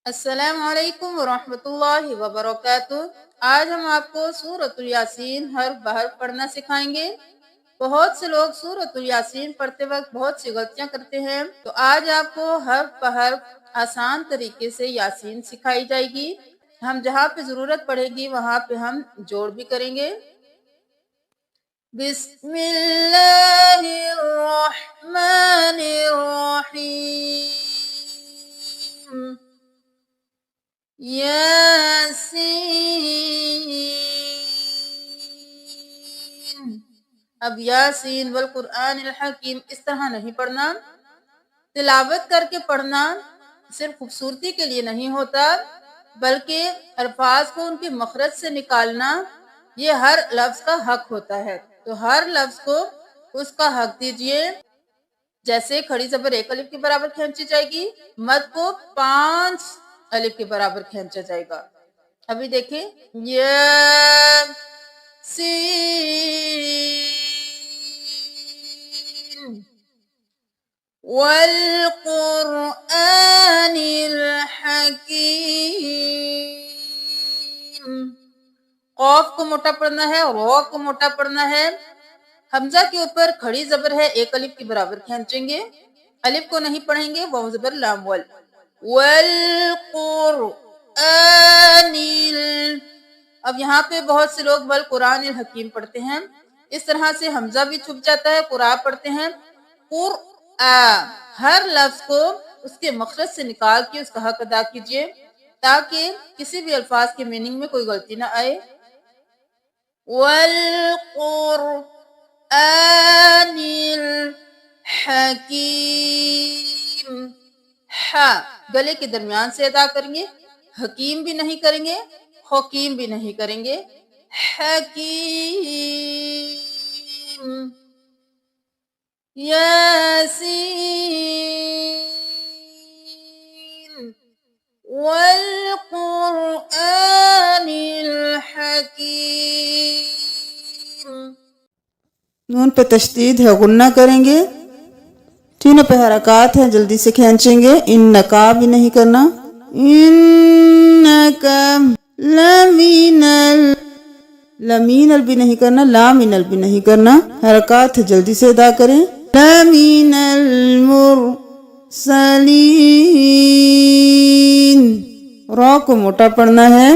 السلام علیکم ورحمۃ اللہ وبرکاتہ۔ آج ہم آپ کو سورۃ الیاسین حرف بحرف پڑھنا سکھائیں گے۔ بہت سے لوگ سورۃ الیاسین پڑھتے وقت بہت سی غلطیاں کرتے ہیں، تو آج آپ کو حرف بحرف آسان طریقے سے یاسین سکھائی جائے گی۔ ہم جہاں پہ ضرورت پڑے گی وہاں پہ ہم جوڑ بھی کریں گے۔ بسم اللہ الرحمن الرحیم۔ یاسین۔ اب یاسین والقرآن الحکیم اس طرح نہیں پڑھنا۔ تلاوت کر کے پڑھنا صرف خوبصورتی کے لیے نہیں ہوتا، بلکہ الفاظ کو ان کے مخرج سے نکالنا یہ ہر لفظ کا حق ہوتا ہے۔ تو ہر لفظ کو اس کا حق دیجئے۔ جیسے کھڑی زبر ایک الف کے برابر کھینچی جائے گی، مد کو 5 الف کے برابر کھینچا جائے گا۔ ابھی دیکھیں، یاسین والقرآن الحکیم۔ قاف کو موٹا پڑھنا ہے، را کو موٹا پڑھنا ہے۔ حمزہ کے اوپر کھڑی زبر ہے ایک الف کے برابر کھینچیں گے، الف کو نہیں پڑھیں گے، واو زبر لام ول۔ والقرآن اب یہاں پہ بہت سے لوگ والقرآن الحکیم پڑھتے ہیں، اس طرح سے حمزہ بھی چھپ جاتا ہے، قرآ پڑھتے ہیں۔ ہر لفظ کو اس کے مخرج سے نکال کے اس کا حق ادا کیجئے، تاکہ کسی بھی الفاظ کے میننگ میں کوئی غلطی نہ آئے۔ والقرآن الحکیم، گلے کے درمیان سے ادا کریں گے، حکیم بھی نہیں کریں گے، حکیم بھی نہیں کریں گے، حکیم۔ یاسین والقرآن الحکیم۔ نون پہ تشدید ہے، غنہ کریں گے۔ تینوں پہ حرکات ہیں، جلدی سے کھینچیں گے۔ انکا بھی نہیں کرنا، انکا لمینل بھی نہیں کرنا، لامینل بھی نہیں کرنا۔ حرکات ہے، جلدی سے ادا کریں۔ لمین المرسلین، را کو موٹا پڑھنا ہے۔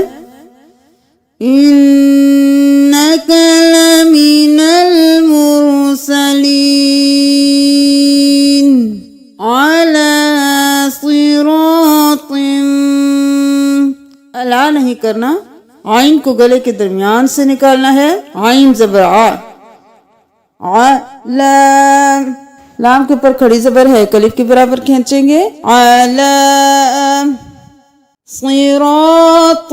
انکا لمین المرسلین علی صراط، الا نہیں کرنا، عین کو گلے کے درمیان سے نکالنا ہے، عین زبر لام، لام کے اوپر کھڑی زبر ہے ایک الف کے برابر کھینچیں گے۔ علی صراط،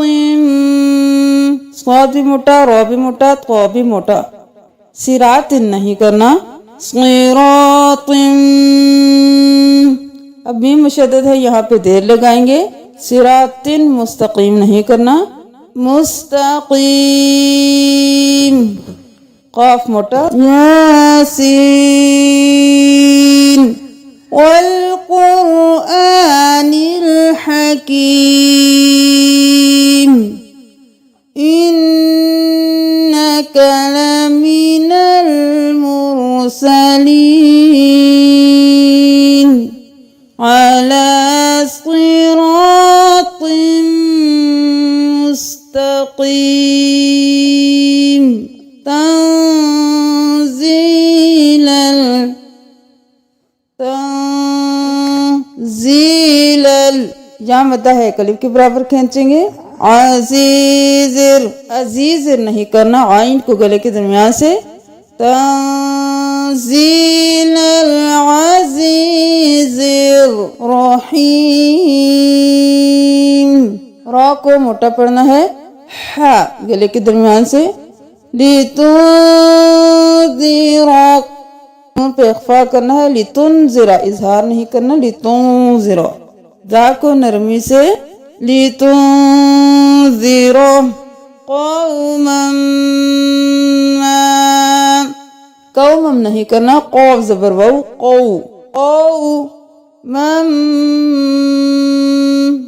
صاد بھی موٹا، را بھی موٹا، طا بھی موٹا، صراط نہیں کرنا، صراط۔ اب میم مشدد ہے، یہاں پہ دیر لگائیں گے۔ صراط مستقیم نہیں کرنا، مستقیم، قاف موٹا۔ یاسین والقرآن الحکیم انک لمن المرسلین علی صراط مستقیم تنزیل یہاں مدہ ہے ایک الف کے برابر کھینچیں گے۔ عزیزر نہیں کرنا، عین کو گلے کے درمیان سے۔ تنزیل العزیز الرحیم، را کو موٹا پڑھنا ہے، گلے کے درمیان سے۔ لتنذر، نون پہ اخفا کرنا ہے، لتنذر اظہار نہیں کرنا، لتنذر، ذا کو نرمی سے۔ لتنذر قوما قومم نہیں کرنا، قوف زبر واو، قو من